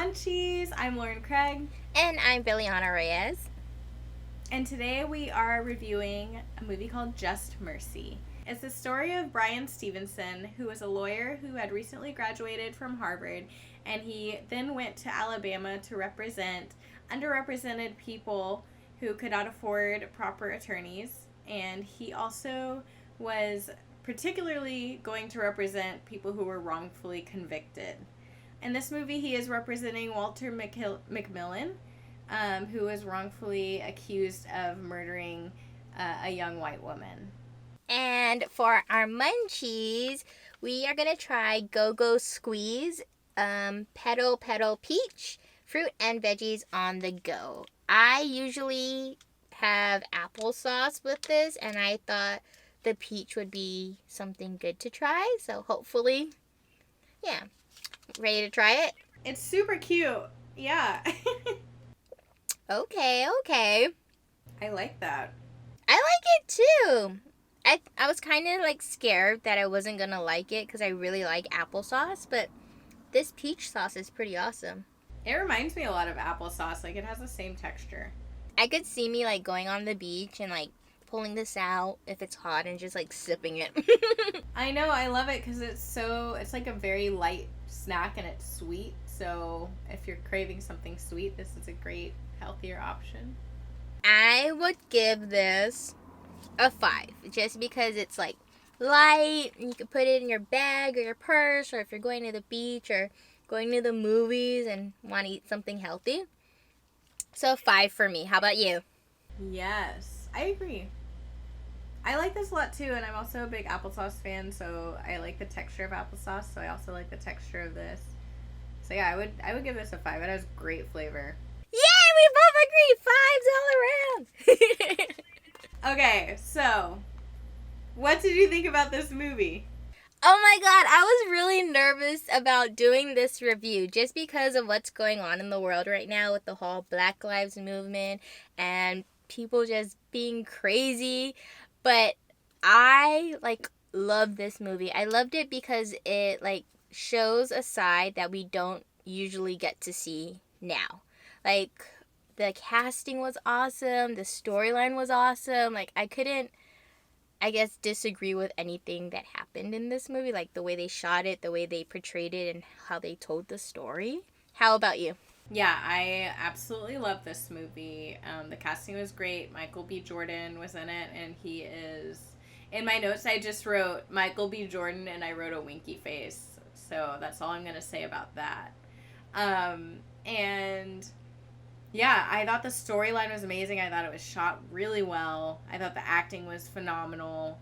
Munchies. I'm Lauren Craig. And I'm Billiana Reyes. And today we are reviewing a movie called Just Mercy. It's the story of Brian Stevenson, who was a lawyer who had recently graduated from Harvard, and he then went to Alabama to represent underrepresented people who could not afford proper attorneys. And he also was particularly going to represent people who were wrongfully convicted. In this movie, he is representing Walter McMillan, who was wrongfully accused of murdering a young white woman. And for our munchies, we are going to try Go-Go Squeeze, Petal Petal Peach, fruit and veggies on the go. I usually have applesauce with this, and I thought the peach would be something good to try. So hopefully, yeah. Ready to try it? It's super cute. Yeah. Okay. I like that. I like it too. I was kind of like scared that I wasn't going to like it because I really like applesauce, but this peach sauce is pretty awesome. It reminds me a lot of applesauce. Like, it has the same texture. I could see me like going on the beach and like pulling this out if it's hot and just like sipping it. I know, I love it because it's like a very light snack and it's sweet. So if you're craving something sweet, this is a great, healthier option. I would give this a 5 just because it's like light and you can put it in your bag or your purse, or if you're going to the beach or going to the movies and want to eat something healthy. So 5 for me. How about you? Yes, I agree. I like this a lot too, and I'm also a big applesauce fan, so I like the texture of applesauce, so I also like the texture of this. So yeah, I would give this a 5. It has great flavor. Yay, we both agree. 5s all around. Okay, so what did you think about this movie? Oh my god, I was really nervous about doing this review just because of what's going on in the world right now with the whole Black Lives Movement and people just being crazy. But I love this movie. I loved it because it shows a side that we don't usually get to see now. Like, the casting was awesome, the storyline was awesome. I couldn't, I guess, disagree with anything that happened in this movie. Like, the way they shot it, the way they portrayed it, and how they told the story. How about you? Yeah, I absolutely love this movie. The casting was great. Michael B. Jordan was in it, and he is... In my notes, I just wrote Michael B. Jordan, and I wrote a winky face. So that's all I'm going to say about that. And... yeah, I thought the storyline was amazing. I thought it was shot really well. I thought the acting was phenomenal.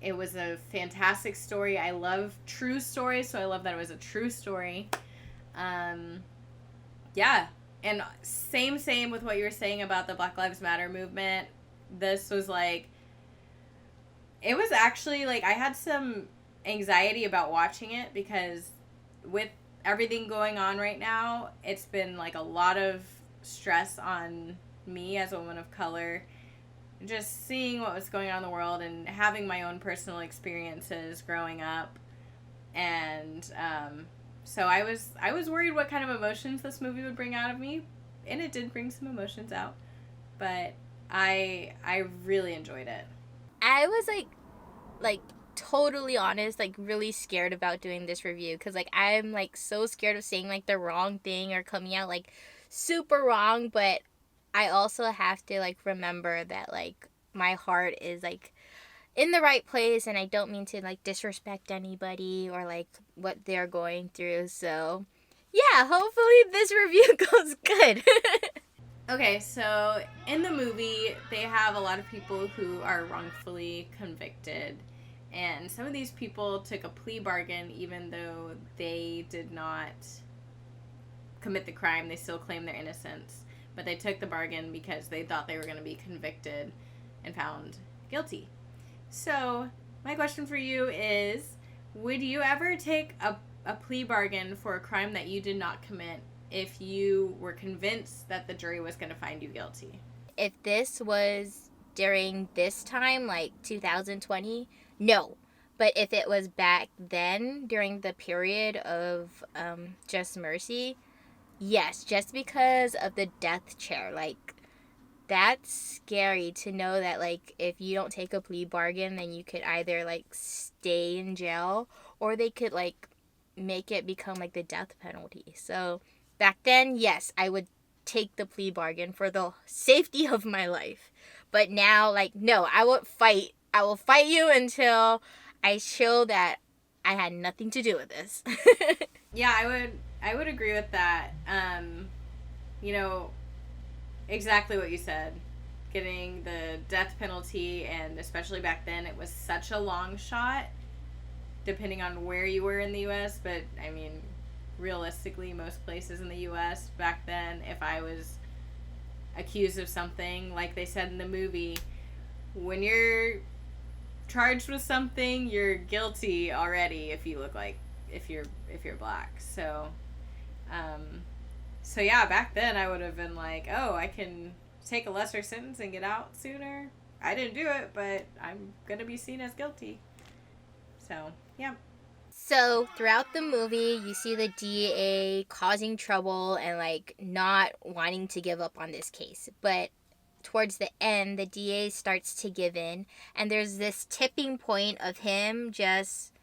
It was a fantastic story. I love true stories, so I love that it was a true story. Yeah, and same with what you were saying about the Black Lives Matter movement. This was it was actually, I had some anxiety about watching it because with everything going on right now, it's been a lot of stress on me as a woman of color, just seeing what was going on in the world and having my own personal experiences growing up. And so I was worried what kind of emotions this movie would bring out of me, and it did bring some emotions out, but I really enjoyed it. I was totally honest, really scared about doing this review because I'm so scared of saying the wrong thing or coming out super wrong. But I also have to remember that my heart is in the right place, and I don't mean to disrespect anybody or what they're going through. So yeah, hopefully this review goes good. Okay, so in the movie they have a lot of people who are wrongfully convicted. And some of these people took a plea bargain even though they did not commit the crime. They still claim their innocence. But they took the bargain because they thought they were going to be convicted and found guilty. So, my question for you is, would you ever take a plea bargain for a crime that you did not commit if you were convinced that the jury was going to find you guilty? If this was during this time, 2020, no. But if it was back then during the period of Just Mercy, yes, just because of the death chair. Like, that's scary to know that, like, if you don't take a plea bargain, then you could either, like, stay in jail or they could, like, make it become, like, the death penalty. So back then, yes, I would take the plea bargain for the safety of my life. But now, like, no, I will fight. I will fight you until I show that I had nothing to do with this. Yeah, I would agree with that. You know, exactly what you said. Getting the death penalty, and especially back then, it was such a long shot, depending on where you were in the U.S. But I mean, realistically, most places in the U.S. back then, if I was accused of something, like they said in the movie, when you're charged with something, you're guilty already if you look like if you're black. So yeah, back then I would have been like, oh, I can take a lesser sentence and get out sooner. I didn't do it, but I'm gonna be seen as guilty. So yeah. So throughout the movie, you see the DA causing trouble and, like, not wanting to give up on this case. But towards the end, the DA starts to give in, and there's this tipping point of him just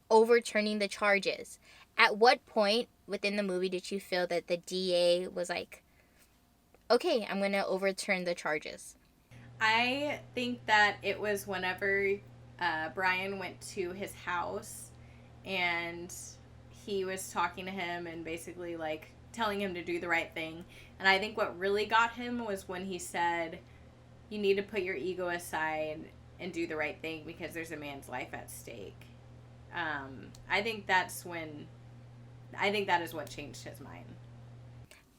overturning the charges. At what point within the movie did you feel that the DA was like, okay, I'm going to overturn the charges? I think that it was whenever Brian went to his house and he was talking to him and basically like telling him to do the right thing. And I think what really got him was when he said, you need to put your ego aside and do the right thing because there's a man's life at stake. I think that is what changed his mind.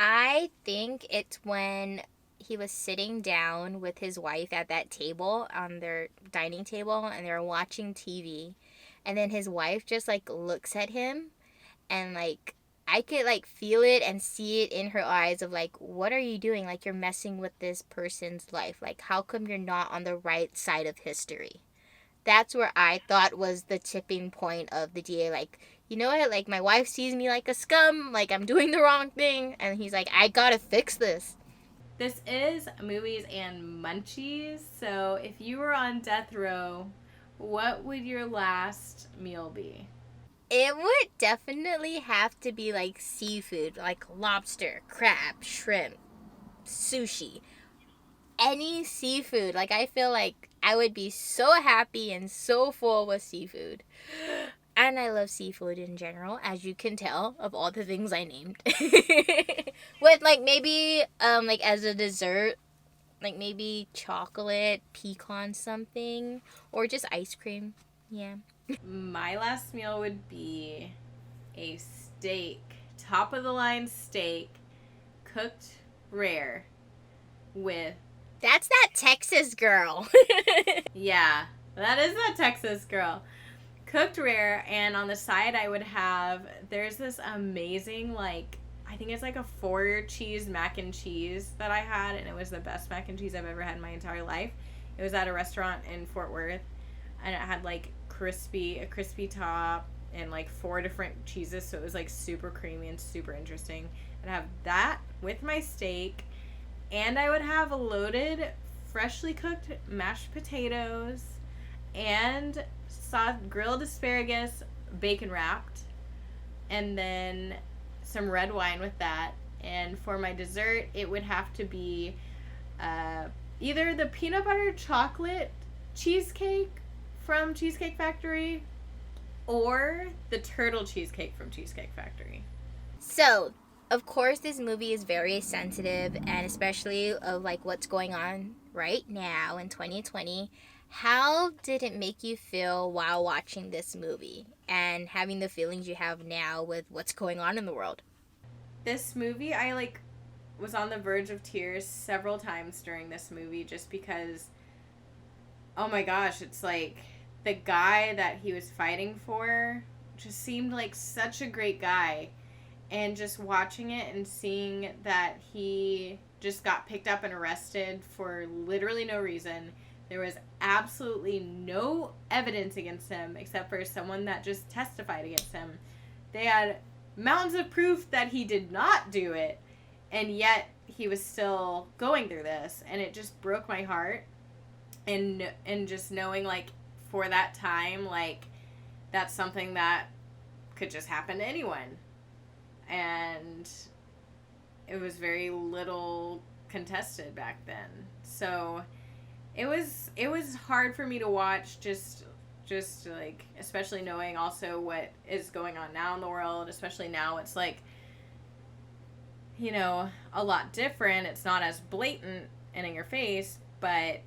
I think it's when he was sitting down with his wife at that table on their dining table and they're watching TV, and then his wife just like looks at him, and like I could like feel it and see it in her eyes of like, what are you doing? Like, you're messing with this person's life. Like, how come you're not on the right side of history? That's where I thought was the tipping point of the DA. Like, you know what? Like, my wife sees me like a scum. Like, I'm doing the wrong thing. And he's like, I gotta fix this. This is Movies and Munchies. So if you were on death row, what would your last meal be? It would definitely have to be like seafood, like lobster, crab, shrimp, sushi, any seafood. Like, I feel like I would be so happy and so full with seafood. And I love seafood in general, as you can tell of all the things I named. With like maybe like as a dessert, like maybe chocolate, pecan something, or just ice cream. Yeah. My last meal would be a steak, top of the line steak, cooked rare with. That's that Texas girl. Yeah, that is that Texas girl. Cooked rare, and on the side I would have, there's this amazing, like, I think it's like a 4-cheese mac and cheese that I had, and it was the best mac and cheese I've ever had in my entire life. It was at a restaurant in Fort Worth, and it had like a crispy top and like 4 different cheeses, so it was like super creamy and super interesting. I'd have that with my steak, and I would have loaded freshly cooked mashed potatoes and grilled asparagus, bacon wrapped, and then some red wine with that. And for my dessert, it would have to be either the peanut butter chocolate cheesecake from Cheesecake Factory or the turtle cheesecake from Cheesecake Factory. So, of course, this movie is very sensitive, and especially of like what's going on right now in 2020. How did it make you feel while watching this movie and having the feelings you have now with what's going on in the world? This movie, I like was on the verge of tears several times during this movie just because, oh my gosh, it's like the guy that he was fighting for just seemed like such a great guy. And just watching it and seeing that he just got picked up and arrested for literally no reason, There was absolutely no evidence against him except for someone that just testified against him. They had mountains of proof that he did not do it, and yet he was still going through this, and it just broke my heart. And just knowing, like, for that time, like, that's something that could just happen to anyone. And it was very little contested back then. So it was hard for me to watch, just like, especially knowing also what is going on now in the world. Especially now, it's like, you know, a lot different. It's not as blatant and in your face, but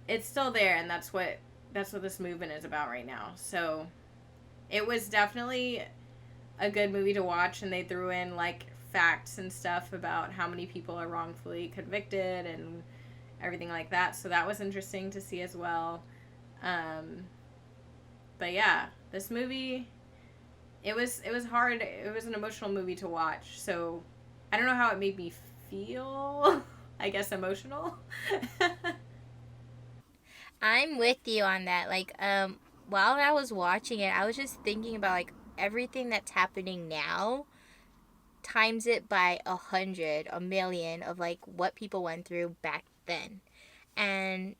it's still there, and that's what this movement is about right now. So it was definitely a good movie to watch, and they threw in, like, facts and stuff about how many people are wrongfully convicted and everything like that. So that was interesting to see as well. But yeah, this movie, it was hard. It was an emotional movie to watch. So I don't know how it made me feel. I guess emotional. I'm with you on that. Like, while I was watching it, I was just thinking about, like, everything that's happening now, times it by 100, a million of, like, what people went through back then. And,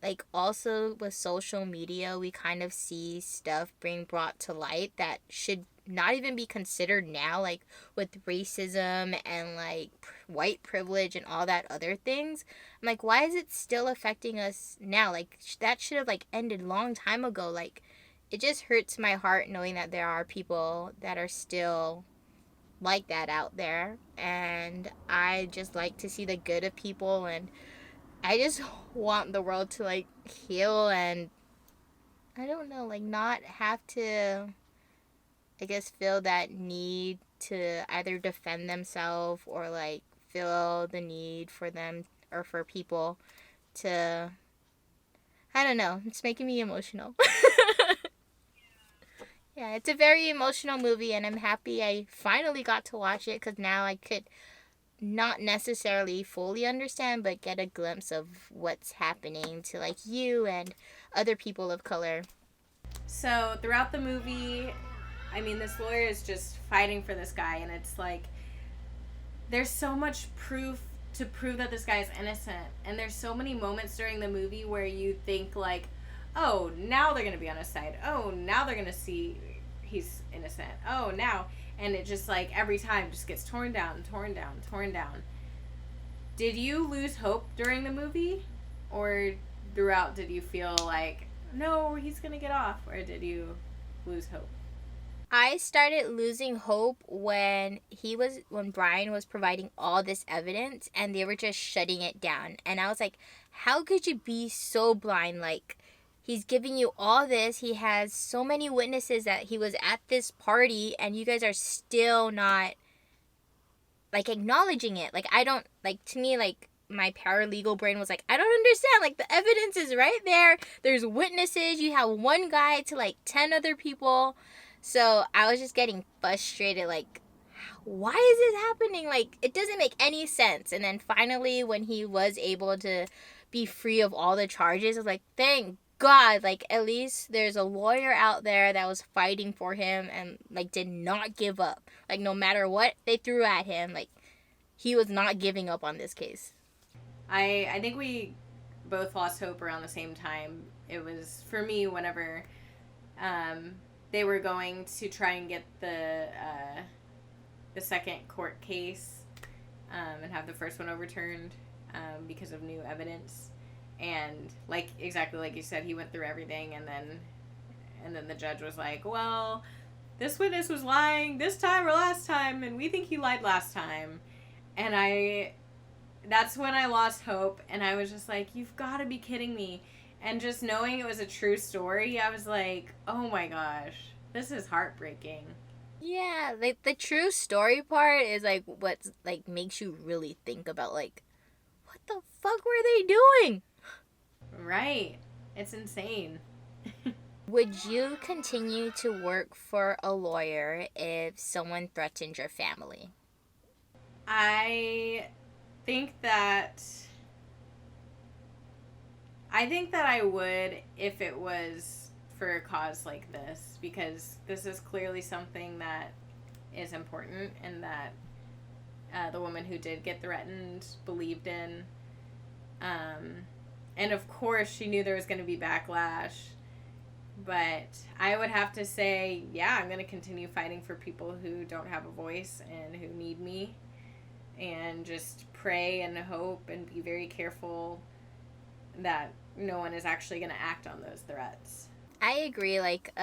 like, also with social media, we kind of see stuff being brought to light that should not even be considered now, like with racism and like white privilege and all that other things. I'm like, why is it still affecting us now? Like, that should have like ended long time ago. Like, it just hurts my heart knowing that there are people that are still like that out there, and I just like to see the good of people, and I just want the world to like heal, and I don't know, like, not have to, I guess, feel that need to either defend themselves or like feel the need for them or for people to, I don't know, it's making me emotional. Yeah, it's a very emotional movie, and I'm happy I finally got to watch it because now I could not necessarily fully understand, but get a glimpse of what's happening to like you and other people of color. So throughout the movie, I mean, this lawyer is just fighting for this guy, and it's like there's so much proof to prove that this guy is innocent, and there's so many moments during the movie where you think like, oh, now they're gonna be on his side. Oh, now they're gonna see he's innocent. Oh, now, and it just like every time just gets torn down, torn down, torn down. Did you lose hope during the movie, or throughout did you feel like, no, he's gonna get off, or did you lose hope? I started losing hope when Brian was providing all this evidence and they were just shutting it down. And I was like, how could you be so blind? Like, he's giving you all this. He has so many witnesses that he was at this party and you guys are still not like acknowledging it. Like, I don't, like, to me, like, my paralegal brain was like, I don't understand. Like, the evidence is right there. There's witnesses. You have one guy to like 10 other people. So I was just getting frustrated, like, why is this happening? Like, it doesn't make any sense. And then finally, when he was able to be free of all the charges, I was like, thank God, like, at least there's a lawyer out there that was fighting for him and, like, did not give up. Like, no matter what they threw at him, like, he was not giving up on this case. I think we both lost hope around the same time. It was, for me, whenever they were going to try and get the second court case and have the first one overturned because of new evidence. And like exactly like you said, he went through everything, and then the judge was like, well, this witness was lying this time or last time, and we think he lied last time. And that's when I lost hope, and I was just like, you've got to be kidding me. And just knowing it was a true story, I was like, oh my gosh, this is heartbreaking. Yeah, like, the true story part is, like, what's, like, makes you really think about, like, what the fuck were they doing? Right. It's insane. Would you continue to work for a lawyer if someone threatened your family? I think that I think that I would if it was for a cause like this, because this is clearly something that is important and that the woman who did get threatened believed in. And of course, she knew there was going to be backlash. But I would have to say, yeah, I'm going to continue fighting for people who don't have a voice and who need me. And just pray and hope and be very careful that no one is actually going to act on those threats. I agree. Like,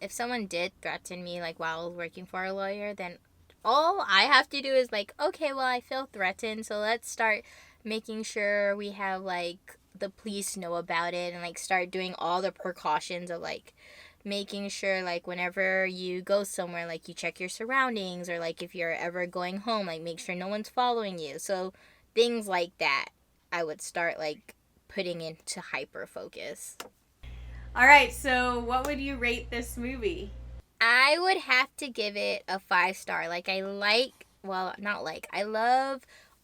if someone did threaten me, like, while working for a lawyer, then all I have to do is, like, okay, well, I feel threatened, so let's start making sure we have, like, the police know about it and, like, start doing all the precautions of, like, making sure, like, whenever you go somewhere, like, you check your surroundings, or, like, if you're ever going home, like, make sure no one's following you. So things like that I would start, like, putting into hyper focus. All right, so what would you rate this movie? I would have to give it a 5-star. Like, I love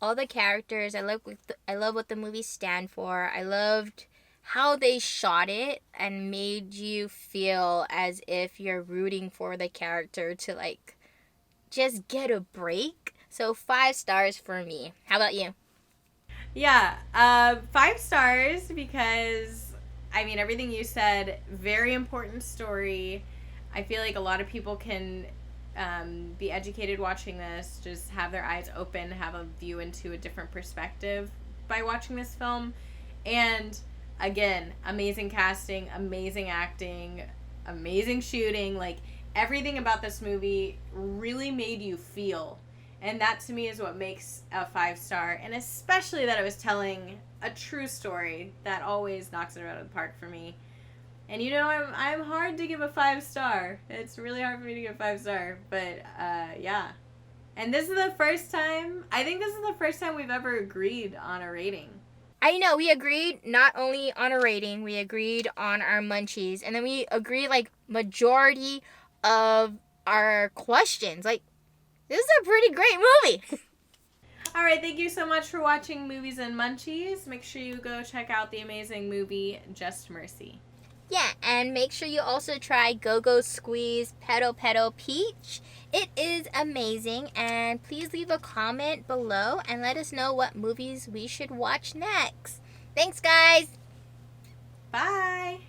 all the characters. I love what the movies stand for. I loved how they shot it and made you feel as if you're rooting for the character to, like, just get a break. So 5 stars for me. How about you? Yeah, 5 stars because, I mean, everything you said, very important story. I feel like a lot of people can be educated watching this, just have their eyes open, have a view into a different perspective by watching this film. And again, amazing casting, amazing acting, amazing shooting. Like, everything about this movie really made you feel. And that to me is what makes a 5-star. And especially that it was telling a true story that always knocks it out of the park for me. And you know, I'm hard to give a 5-star. It's really hard for me to give a 5-star. But yeah. And this is the first time, I think this is the first time we've ever agreed on a rating. I know, we agreed not only on a rating, we agreed on our munchies, and then we agreed, like, majority of our questions. Like, this is a pretty great movie. All right, thank you so much for watching Movies and Munchies. Make sure you go check out the amazing movie Just Mercy. Yeah, and make sure you also try Go Go Squeeze Petal Petal Peach. It is amazing, and please leave a comment below and let us know what movies we should watch next. Thanks, guys! Bye!